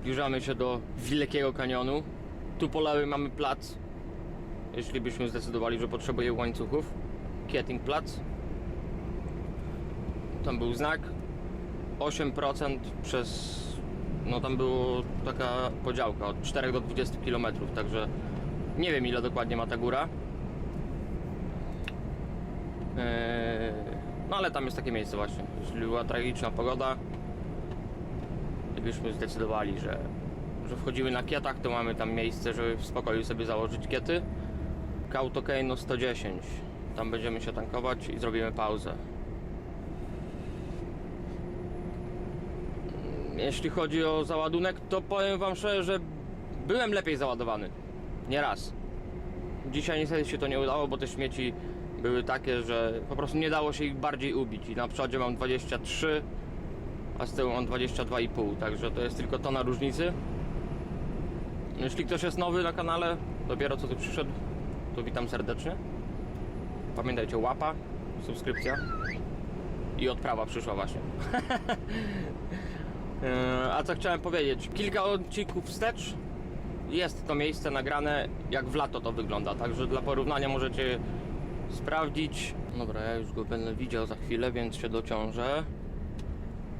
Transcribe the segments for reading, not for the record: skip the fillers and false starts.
Zbliżamy się do Wielkiego Kanionu. Tu po lewej mamy plac, jeśli byśmy zdecydowali, że potrzebuje łańcuchów. Kettingplatz. Tam był znak 8% przez... no tam było taka podziałka od 4 do 20 km, także nie wiem ile dokładnie ma ta góra. No ale tam jest takie miejsce właśnie. Jeśli była tragiczna pogoda, gdybyśmy zdecydowali, że wchodzimy na kietach, to mamy tam miejsce, żeby w spokoju sobie założyć kiety. Kautokeino 110. Tam będziemy się tankować i zrobimy pauzę. Jeśli chodzi o załadunek, to powiem wam szczerze, że byłem lepiej załadowany. Nie raz. Dzisiaj niestety się to nie udało, bo te śmieci były takie, że po prostu nie dało się ich bardziej ubić. I na przodzie mam 23, a z tyłu mam 22,5, także to jest tylko tona różnicy. Jeśli ktoś jest nowy na kanale, dopiero co tu przyszedł, to witam serdecznie. Pamiętajcie, łapa, subskrypcja i odprawa przyszła właśnie. A co chciałem powiedzieć? Kilka odcinków wstecz jest to miejsce nagrane, jak w lato to wygląda, także dla porównania możecie sprawdzić. Dobra, ja już go będę widział za chwilę, więc się dociążę,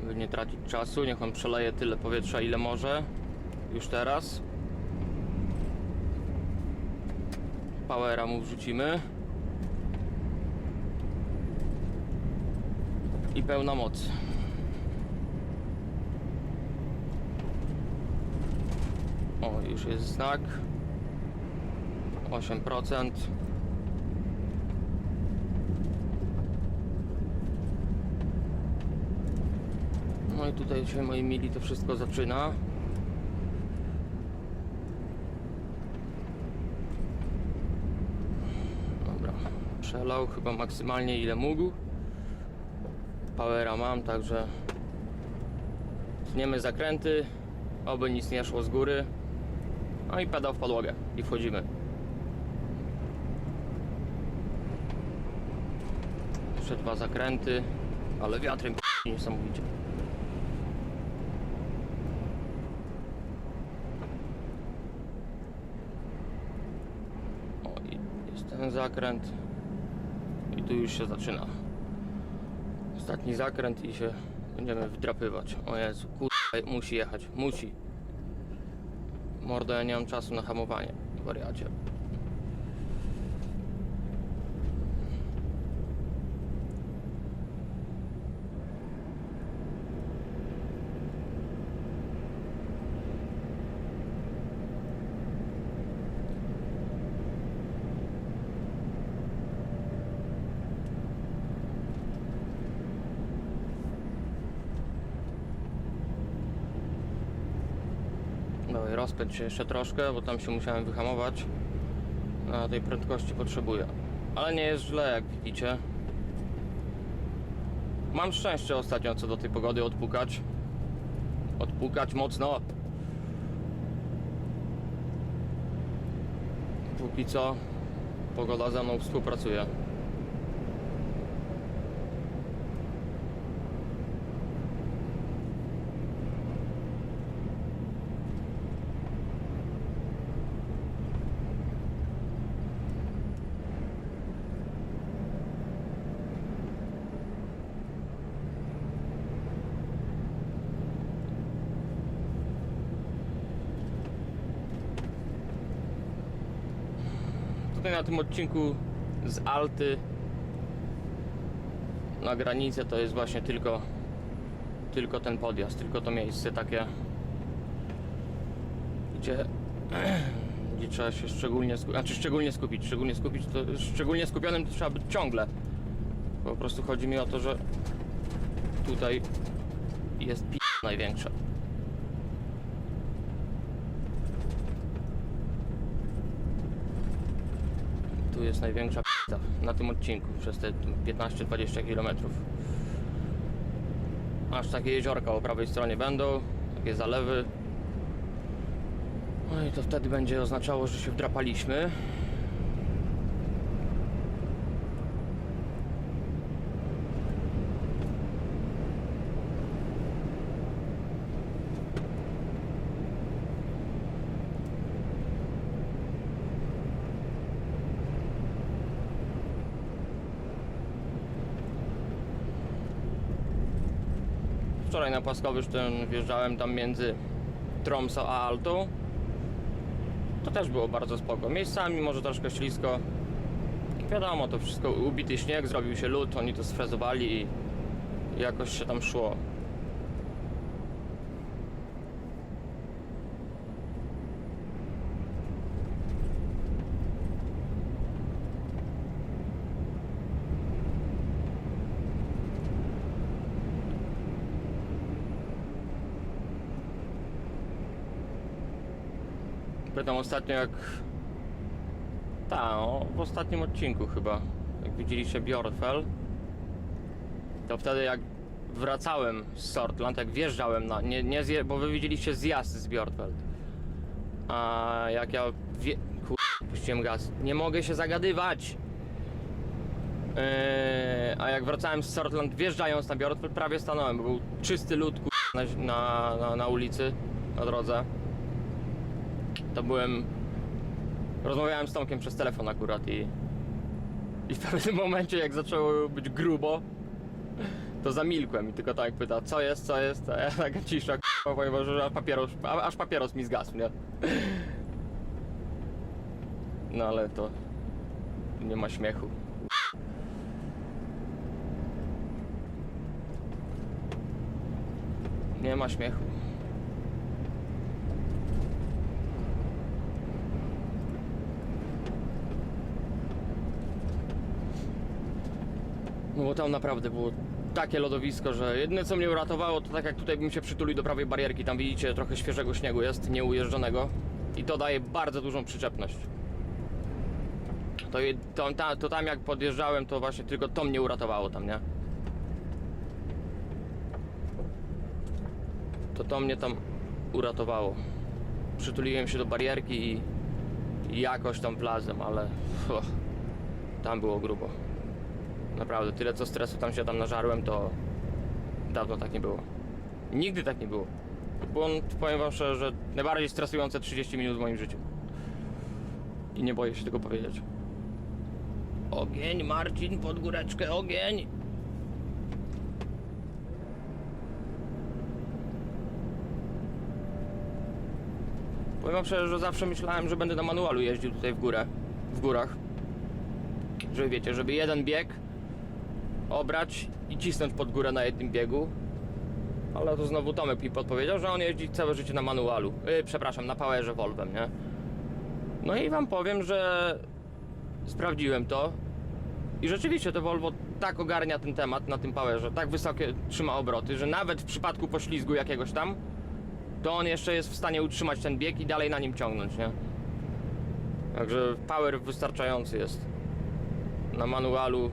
by nie tracić czasu. Niech on przeleje tyle powietrza, ile może już teraz. Powera mu wrzucimy i pełna moc. O, już jest znak 8%. No i tutaj się, moi mili, to wszystko zaczyna. Dobra, przelał chyba maksymalnie ile mógł. Powera mam, także tniemy zakręty, oby nic nie szło z góry. No i pedał w podłogę i wchodzimy. Jeszcze 2 zakręty, ale wiatrem niesamowicie. O, i jest ten zakręt i tu już się zaczyna. Ostatni zakręt i się będziemy wdrapywać. O Jezu, kurwa, musi jechać, musi. Mordo, ja nie mam czasu na hamowanie, wariacie. Dobra, rozpędź się jeszcze troszkę, bo tam się musiałem wyhamować. Na tej prędkości potrzebuję. Ale nie jest źle, jak widzicie. Mam szczęście ostatnio co do tej pogody odpukać. Odpukać mocno. Póki co pogoda ze mną współpracuje. Tutaj na tym odcinku z Alty na granicę to jest właśnie tylko ten podjazd, tylko to miejsce takie, gdzie trzeba się szczególnie skupić, szczególnie skupionym to trzeba być ciągle. Po prostu chodzi mi o to, że tutaj jest największa. Tu jest największa na tym odcinku przez te 15-20 km. Aż takie jeziorka po prawej stronie będą, takie zalewy. No i to wtedy będzie oznaczało, że się wdrapaliśmy. wczoraj na Płaskowyż wjeżdżałem tam między Tromsø a Altą. To też było bardzo spoko. Miejscami może troszkę ślisko. Wiadomo, to wszystko ubity śnieg, zrobił się lód, oni to sfrezowali i jakoś się tam szło. Pytam ostatnio jak... w ostatnim odcinku chyba, jak widzieliście Bjorfell, to wtedy jak wracałem z Sortland, jak wjeżdżałem na... bo wy widzieliście zjazd z Bjorfell. A jak ja... puściłem gaz. Nie mogę się zagadywać! A jak wracałem z Sortland, wjeżdżając na Bjorfell, prawie stanąłem, bo był czysty lód na ulicy, na drodze. To rozmawiałem z Tomkiem przez telefon akurat i w pewnym momencie jak zaczęło być grubo, to zamilkłem i tylko tak pyta, co jest, a ja taka cisza, ponieważ aż papieros mi zgasł, nie? No ale to nie ma śmiechu. Nie ma śmiechu. No bo tam naprawdę było takie lodowisko, że jedyne co mnie uratowało to tak jak tutaj bym się przytulił do prawej barierki, tam widzicie trochę świeżego śniegu jest, nieujeżdżonego i to daje bardzo dużą przyczepność. To tam jak podjeżdżałem to właśnie tylko to mnie uratowało tam, nie? To mnie tam uratowało. Przytuliłem się do barierki i jakoś tam wlazłem, ale tam było grubo. Naprawdę, tyle co stresu tam się nażarłem, to dawno tak nie było. Nigdy tak nie było. To było, powiem wam szczerze, że najbardziej stresujące 30 minut w moim życiu. I nie boję się tego powiedzieć. Ogień, Marcin, pod góreczkę, ogień! Powiem wam szczerze, że zawsze myślałem, że będę na manualu jeździł tutaj w górach. Że wiecie, żeby jeden bieg obrać i cisnąć pod górę na jednym biegu. Ale to znowu Tomek mi podpowiedział, że on jeździ całe życie na manualu. Przepraszam, na powerze Volvem, nie? No i wam powiem, że sprawdziłem to i rzeczywiście to Volvo tak ogarnia ten temat na tym powerze, tak wysokie trzyma obroty, że nawet w przypadku poślizgu jakiegoś tam, to on jeszcze jest w stanie utrzymać ten bieg i dalej na nim ciągnąć, nie? Także power wystarczający jest. Na manualu,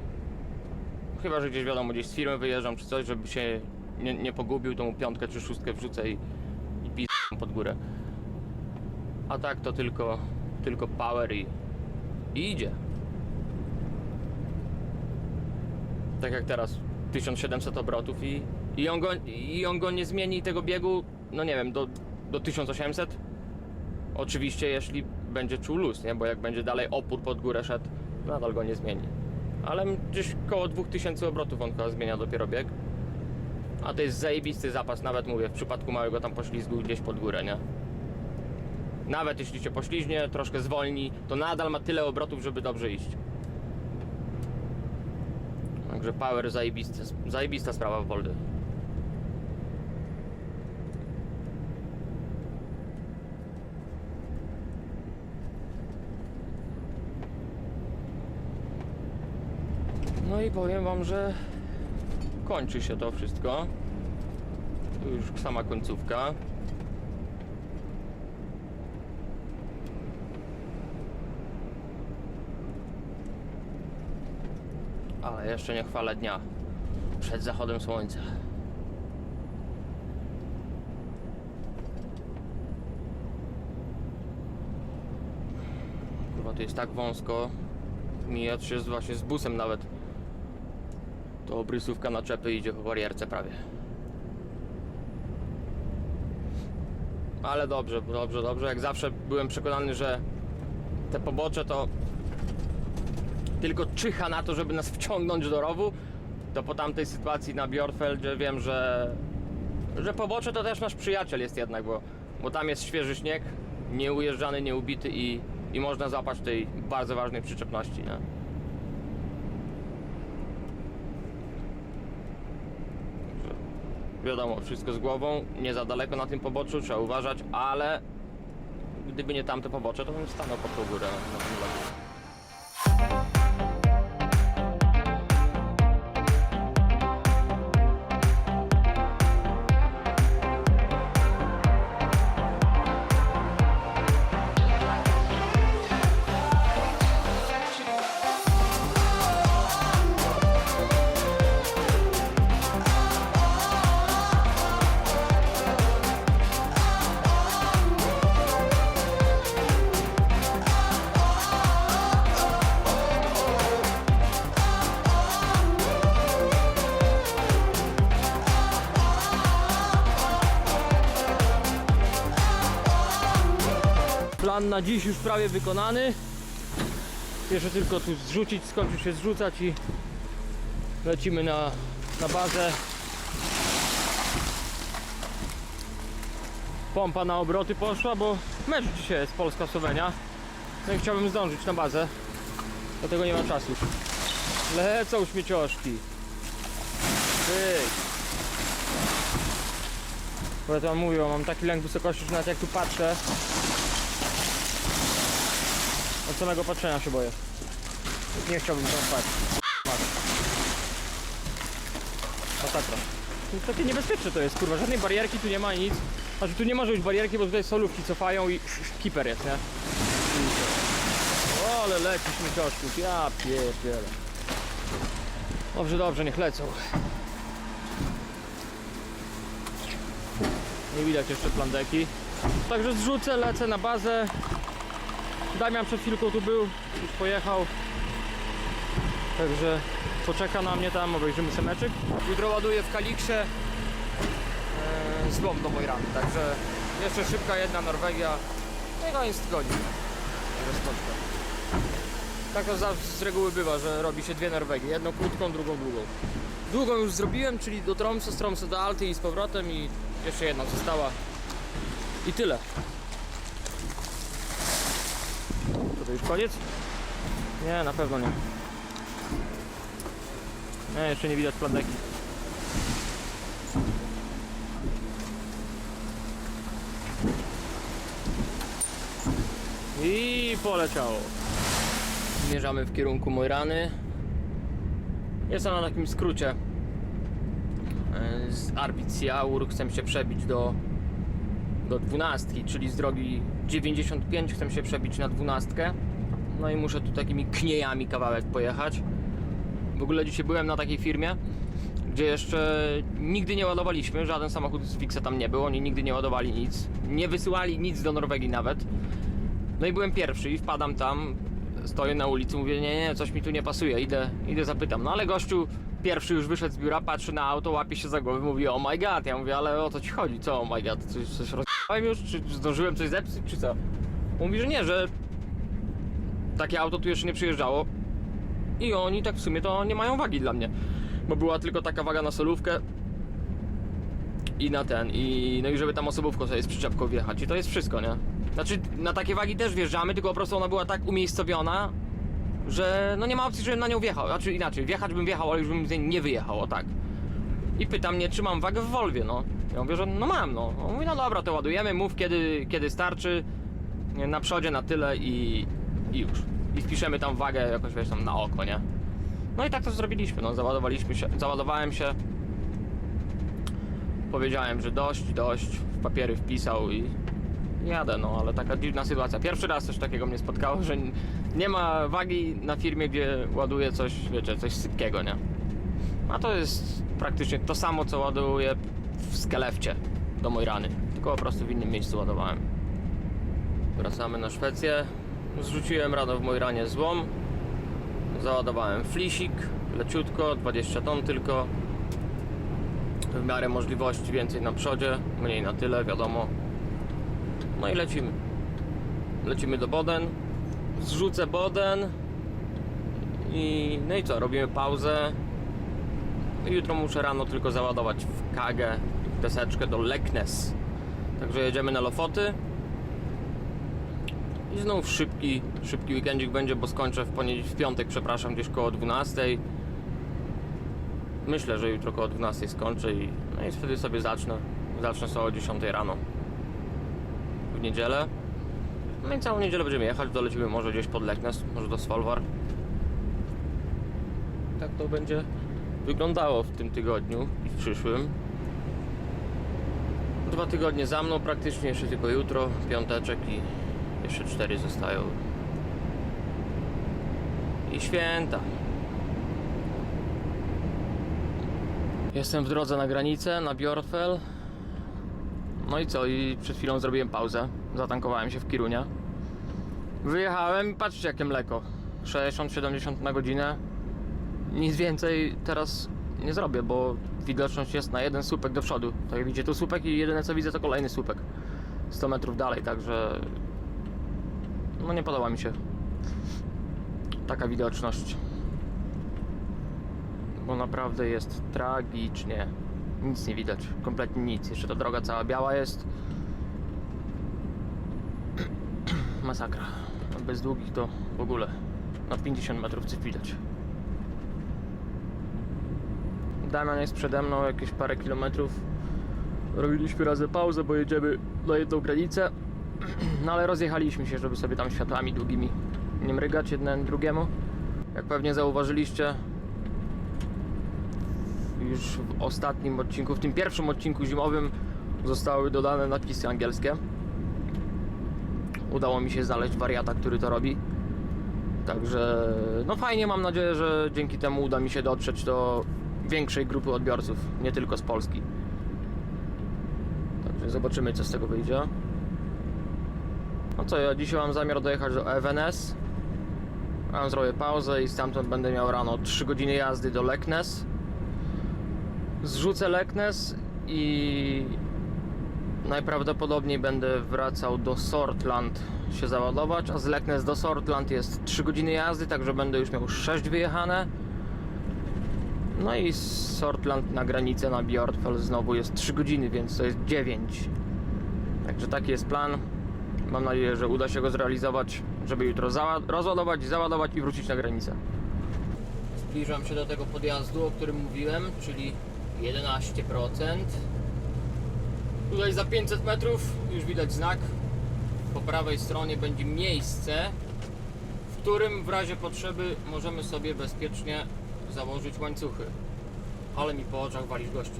chyba że gdzieś wiadomo, gdzieś z firmy wyjeżdżam czy coś, żeby się nie pogubił, to mu piątkę czy szóstkę wrzucę i pisam pod górę. A tak to tylko power i idzie. Tak jak teraz 1700 obrotów i on go nie zmieni tego biegu, no nie wiem, do 1800. Oczywiście jeśli będzie czuł luz, nie? Bo jak będzie dalej opór pod górę szedł, nadal go nie zmieni. Ale gdzieś koło 2000 obrotów on chyba zmienia dopiero bieg. A to jest zajebisty zapas, nawet mówię, w przypadku małego tam poślizgu gdzieś pod górę, nie? Nawet jeśli się pośliźnie, troszkę zwolni, to nadal ma tyle obrotów, żeby dobrze iść. Także power zajebista sprawa w Voldy. No i powiem wam, że kończy się to wszystko. Tu już sama końcówka. Ale jeszcze nie chwalę dnia przed zachodem słońca. Kurwa, tu jest tak wąsko. Mijać się właśnie z busem nawet. To obrysówka naczepy idzie po barierce prawie. Ale dobrze. Jak zawsze byłem przekonany, że te pobocze to tylko czyha na to, żeby nas wciągnąć do rowu. To po tamtej sytuacji na Bjorfeldzie wiem, że że pobocze to też nasz przyjaciel jest jednak, bo tam jest świeży śnieg, nieujeżdżany, nieubity i można złapać tej bardzo ważnej przyczepności, nie? Wiadomo, wszystko z głową, nie za daleko na tym poboczu, trzeba uważać, ale gdyby nie tamte pobocze, to bym stanął pod tą górę na tym lodzie. Plan na dziś już prawie wykonany. Jeszcze tylko tu zrzucić, skończyć się zrzucać i lecimy na bazę. Pompa na obroty poszła, bo mecz dzisiaj jest Polska-Słowenia. No i chciałbym zdążyć na bazę, dlatego nie ma czasu. Lecą śmiecioszki. Pyk. Bo ja to mówię, mam taki lęk wysokości, że nawet jak tu patrzę, od samego patrzenia się boję. Nie chciałbym tam spać. Masakra. Takie niebezpieczne to jest, kurwa. Żadnej barierki tu nie ma, nic. Znaczy tu nie może być barierki, bo tutaj solówki cofają i kiper jest, nie? O, ale leci śmiecioszków. Ja pierdzielę. Dobrze, dobrze, niech lecą. Nie widać jeszcze plandeki. Także zrzucę, lecę na bazę. Damian przed chwilką tu był, już pojechał. Także poczeka na mnie tam, obejrzymy sobie meczyk. Jutro ładuję w Kaliksie złom do Mojrany, także jeszcze szybka jedna Norwegia. No i koniec tygodnia. Także spoczka. Tak to z reguły bywa, że robi się dwie Norwegie. Jedną krótką, drugą długą. Długą już zrobiłem, czyli do Tromsø, z Tromsø do Alty i z powrotem i jeszcze jedna została. I tyle. To już koniec? Nie, na pewno nie. Nie, jeszcze nie widać plandeki. I poleciało. Zmierzamy w kierunku Mojrany. Jestem na takim skrócie z Arvidsjaur. Chcę się przebić do 12, czyli z drogi 95 chcę się przebić na 12. No i muszę tu takimi kniejami kawałek pojechać. W ogóle dzisiaj byłem na takiej firmie, gdzie jeszcze nigdy nie ładowaliśmy, żaden samochód z Fixa tam nie był, oni nigdy nie ładowali nic, nie wysyłali nic do Norwegii nawet. No i byłem pierwszy i wpadam tam, stoję na ulicy, mówię nie, coś mi tu nie pasuje, idę zapytam. No ale gościu pierwszy już wyszedł z biura, patrzy na auto, łapie się za głowę, mówi oh my god. Ja mówię, ale o co ci chodzi, co oh my god, coś rozjechałem już, czy zdążyłem coś zepsuć, czy co? Mówi, że nie, że takie auto tu jeszcze nie przyjeżdżało i oni tak w sumie to nie mają wagi dla mnie, bo była tylko taka waga na solówkę i na ten, no i żeby tam osobówką sobie z przyczepką wjechać i to jest wszystko, nie? Znaczy na takie wagi też wjeżdżamy, tylko po prostu ona była tak umiejscowiona, że no nie ma opcji, żebym na nią wjechał, znaczy inaczej, wjechać bym wjechał, ale już bym z niej nie wyjechał, o tak. I pyta mnie, czy mam wagę w Volwie, no. Ja mówię, że no mam, no. On mówi, no dobra, to ładujemy, mów kiedy starczy, na przodzie na tyle i już. I wpiszemy tam wagę jakoś, wiesz, tam na oko, nie? No i tak to zrobiliśmy, no, załadowałem się. Powiedziałem, że dość, w papiery wpisał i jadę, no, ale taka dziwna sytuacja. Pierwszy raz coś takiego mnie spotkało, że nie ma wagi na firmie, gdzie ładuję coś, wiecie, coś sypkiego, nie? A to jest praktycznie to samo, co ładuję w Skellefteå do Mojrany, tylko po prostu w innym miejscu ładowałem. Wracamy na Szwecję. Zrzuciłem rano w Mojranie złom. Załadowałem flisik, leciutko, 20 ton tylko. W miarę możliwości więcej na przodzie, mniej na tyle, wiadomo. No i lecimy. Lecimy do Boden. Zrzucę Boden. No i co, robimy pauzę. Jutro muszę rano tylko załadować w Kagę deseczkę do Leknes. Także jedziemy na Lofoty. I znów szybki weekendzik będzie, bo skończę w piątek, przepraszam, gdzieś koło 12. Myślę, że jutro koło 12 skończę i wtedy sobie zacznę sobie o 10 rano w niedzielę. No i całą niedzielę będziemy jechać, dolecimy może gdzieś pod Leknes, może do Svolvær. Tak to będzie wyglądało w tym tygodniu i w przyszłym. 2 tygodnie za mną praktycznie, jeszcze tylko jutro, piąteczek i jeszcze 4 zostają. I święta. Jestem w drodze na granicę, na Bjortfell. No i co? I przed chwilą zrobiłem pauzę. Zatankowałem się w Kirunia. Wyjechałem i patrzcie jakie mleko. 60-70 na godzinę. Nic więcej teraz nie zrobię, bo widoczność jest na jeden słupek do przodu. Tak jak widzicie, tu słupek i jedyne co widzę to kolejny słupek 100 metrów dalej, także no nie podoba mi się taka widoczność, bo naprawdę jest tragicznie. Nic nie widać, kompletnie nic. Jeszcze ta droga cała biała jest. Masakra. Bez długich to w ogóle na 50 metrów coś widać. Damian jest przede mną jakieś parę kilometrów. Robiliśmy razem pauzę, bo jedziemy na jedną granicę. No ale rozjechaliśmy się, żeby sobie tam światłami długimi nie mrygać jeden drugiemu. Jak pewnie zauważyliście, już w ostatnim odcinku, w tym pierwszym odcinku zimowym zostały dodane napisy angielskie. Udało mi się znaleźć wariata, który to robi. Także no fajnie, mam nadzieję, że dzięki temu uda mi się dotrzeć do większej grupy odbiorców, nie tylko z Polski. Także zobaczymy, co z tego wyjdzie. No co, ja dzisiaj mam zamiar dojechać do Evenes. Tam zrobię pauzę i stamtąd będę miał rano 3 godziny jazdy do Leknes. Zrzucę Leknes i najprawdopodobniej będę wracał do Sortland się załadować, a z Leknes do Sortland jest 3 godziny jazdy, także będę już miał 6 wyjechane. No i z Sortland na granicę na Bjortfell znowu jest 3 godziny, więc to jest 9. Także taki jest plan. Mam nadzieję, że uda się go zrealizować, żeby jutro rozładować, załadować i wrócić na granicę. Zbliżam się do tego podjazdu, o którym mówiłem, czyli 11%. Tutaj za 500 metrów już widać znak. Po prawej stronie będzie miejsce, w którym w razie potrzeby możemy sobie bezpiecznie założyć łańcuchy. Ale mi po oczach walisz, gościu.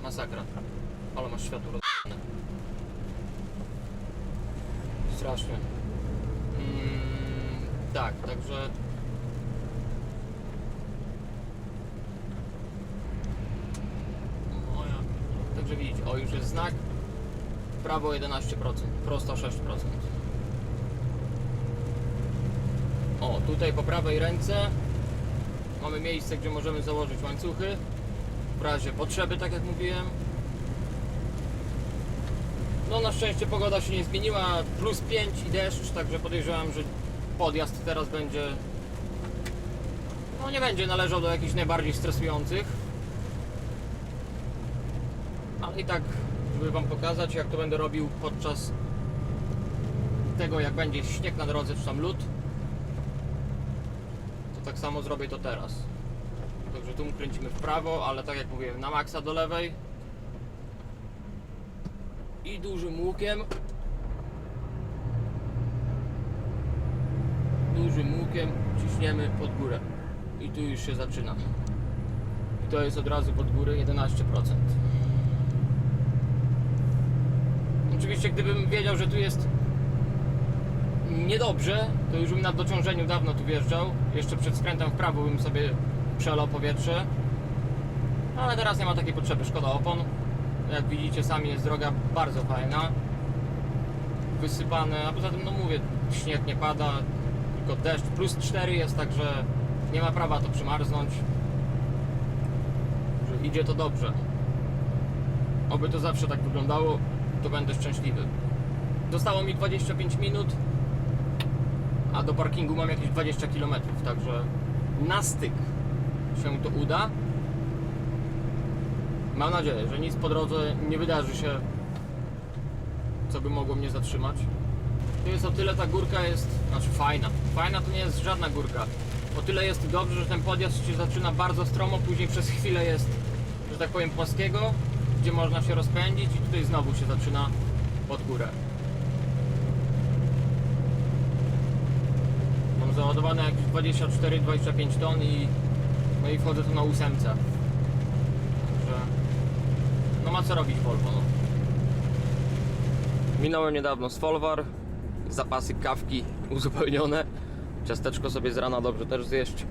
Masakra. Ale masz światło rozdane. Strasznie. Tak, także także widzicie, o już jest znak. W prawo 11%, prosto 6%. O, tutaj po prawej ręce mamy miejsce, gdzie możemy założyć łańcuchy w razie potrzeby, tak jak mówiłem. No na szczęście pogoda się nie zmieniła, plus 5 i deszcz, także podejrzewam, że podjazd teraz będzie, no nie będzie należał do jakichś najbardziej stresujących. Ale i tak, żeby wam pokazać, jak to będę robił podczas tego, jak będzie śnieg na drodze, czy tam lód, to tak samo zrobię to teraz. Także tu kręcimy w prawo, ale tak jak mówiłem, na maksa do lewej i dużym łukiem ciśniemy pod górę i tu już się zaczyna i to jest od razu pod górę 11%. Oczywiście gdybym wiedział, że tu jest niedobrze, to już bym na dociążeniu dawno tu wjeżdżał. Jeszcze przed skrętem w prawo bym sobie przelał powietrze, ale teraz nie ma takiej potrzeby, szkoda opon. Jak widzicie sami, jest droga bardzo fajna, wysypane, a poza tym no mówię, śnieg nie pada, tylko deszcz, plus 4 jest, także nie ma prawa to przymarznąć, że idzie to dobrze. Oby to zawsze tak wyglądało, to będę szczęśliwy. Zostało mi 25 minut, a do parkingu mam jakieś 20 km, także na styk się to uda. Mam nadzieję, że nic po drodze nie wydarzy się, co by mogło mnie zatrzymać. To jest o tyle, ta górka jest, znaczy fajna. Fajna to nie jest żadna górka. O tyle jest dobrze, że ten podjazd się zaczyna bardzo stromo, później przez chwilę jest, że tak powiem, płaskiego, gdzie można się rozpędzić i tutaj znowu się zaczyna pod górę. Mam załadowane jakieś 24-25 ton i no i wchodzę tu na 8. Także no ma co robić Volvo, no. Minąłem niedawno z Folwar, zapasy kawki uzupełnione, ciasteczko sobie z rana dobrze też zjeść.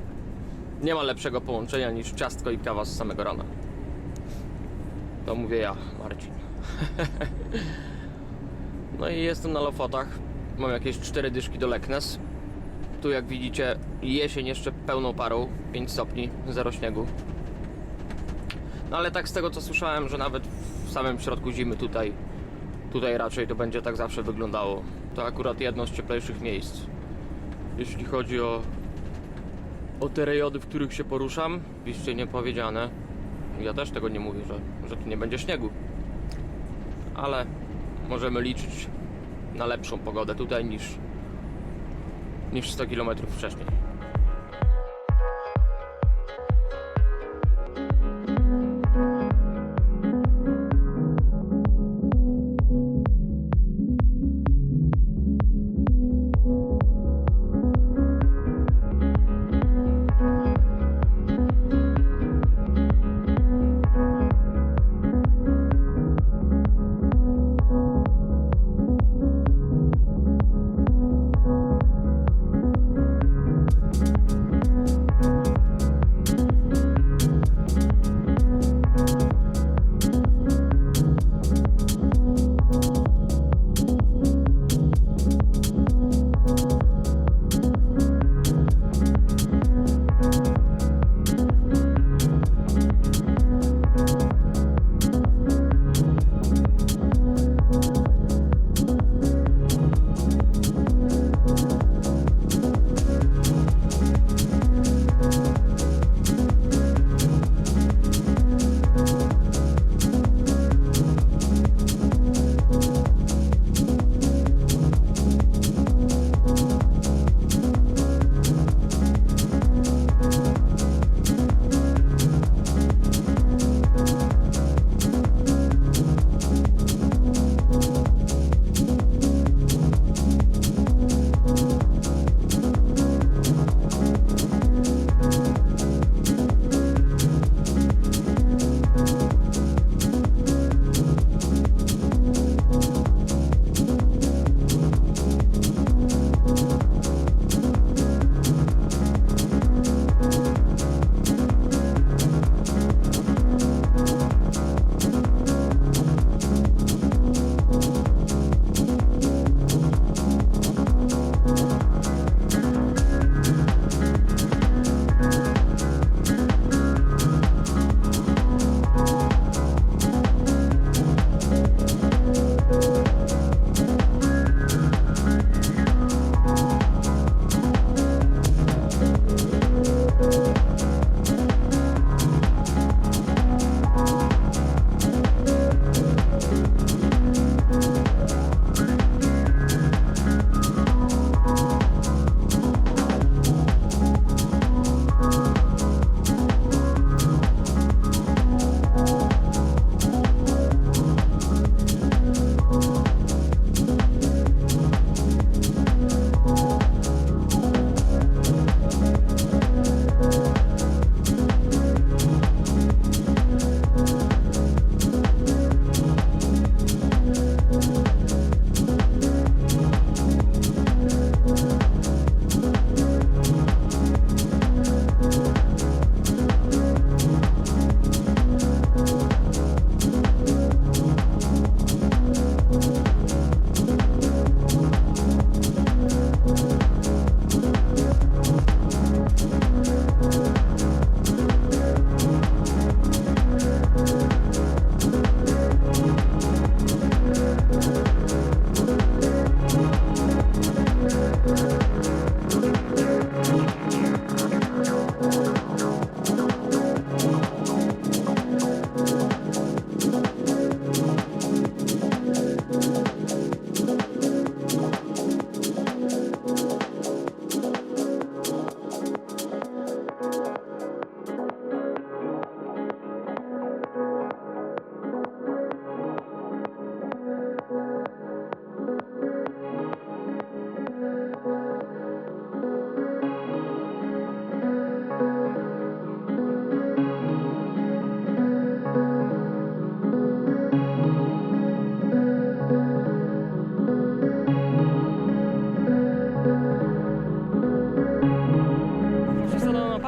Nie ma lepszego połączenia niż ciastko i kawa z samego rana. To mówię ja, Marcin. No i jestem na Lofotach. Mam jakieś 4 dyszki do Leknes. Tu jak widzicie jesień jeszcze pełną parą, 5 stopni, 0 śniegu. No ale tak z tego co słyszałem, że nawet w samym środku zimy tutaj raczej to będzie tak zawsze wyglądało. To akurat jedno z cieplejszych miejsc, jeśli chodzi o te rejony, w których się poruszam. Oczywiście nie powiedziane. Ja też tego nie mówię, że tu nie będzie śniegu. Ale możemy liczyć na lepszą pogodę tutaj niż 100 km wcześniej.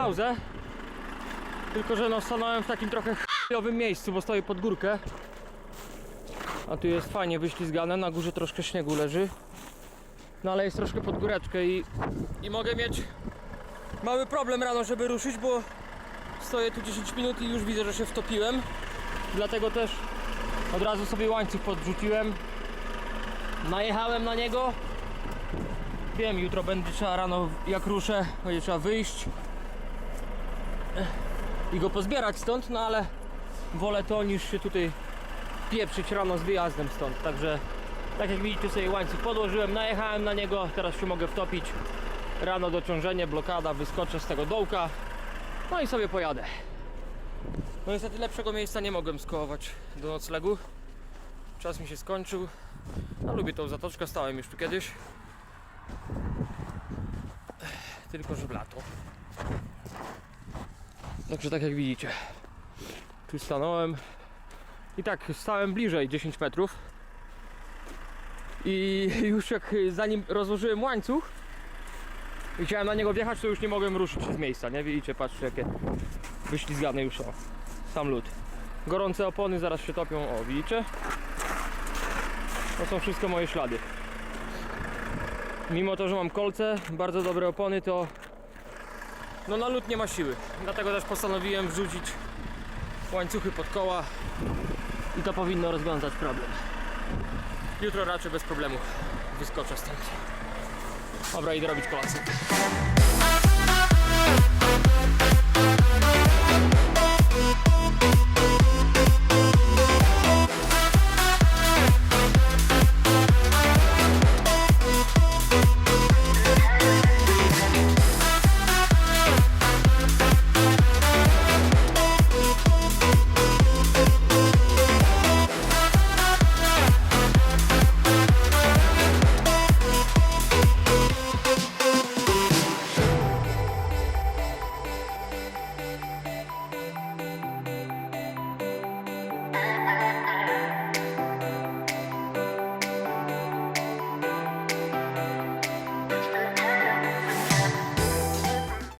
pauzę. Tylko że no stanąłem w takim trochę chujowym miejscu, bo stoję pod górkę. A tu jest fajnie wyślizgane, na górze troszkę śniegu leży. No ale jest troszkę pod góreczkę i mogę mieć mały problem rano, żeby ruszyć, bo stoję tu 10 minut i już widzę, że się wtopiłem. Dlatego też od razu sobie łańcuch podrzuciłem. Najechałem na niego. Wiem, jutro będzie trzeba rano, jak ruszę, będzie trzeba wyjść i go pozbierać stąd, no ale wolę to niż się tutaj pieprzyć rano z wyjazdem stąd. Także tak jak widzicie, sobie łańcuch podłożyłem, najechałem na niego, teraz się mogę wtopić. Rano dociążenie, blokada, wyskoczę z tego dołka, no i sobie pojadę. No niestety lepszego miejsca nie mogłem skołować do noclegu. Czas mi się skończył. No, lubię tą zatoczkę, stałem już tu kiedyś. Tylko że w lato. Także tak jak widzicie, tu stanąłem i tak stałem bliżej 10 metrów. I już jak zanim rozłożyłem łańcuch i chciałem na niego wjechać, to już nie mogłem ruszyć z miejsca, nie? Widzicie, patrzcie jakie wyślizgane już są. Sam lód. Gorące opony zaraz się topią, o widzicie? To są wszystko moje ślady. Mimo to, że mam kolce, bardzo dobre opony, to no na lód nie ma siły. Dlatego też postanowiłem wrzucić łańcuchy pod koła i to powinno rozwiązać problem. Jutro raczej bez problemu wyskoczę stąd. Dobra, idę robić kolację.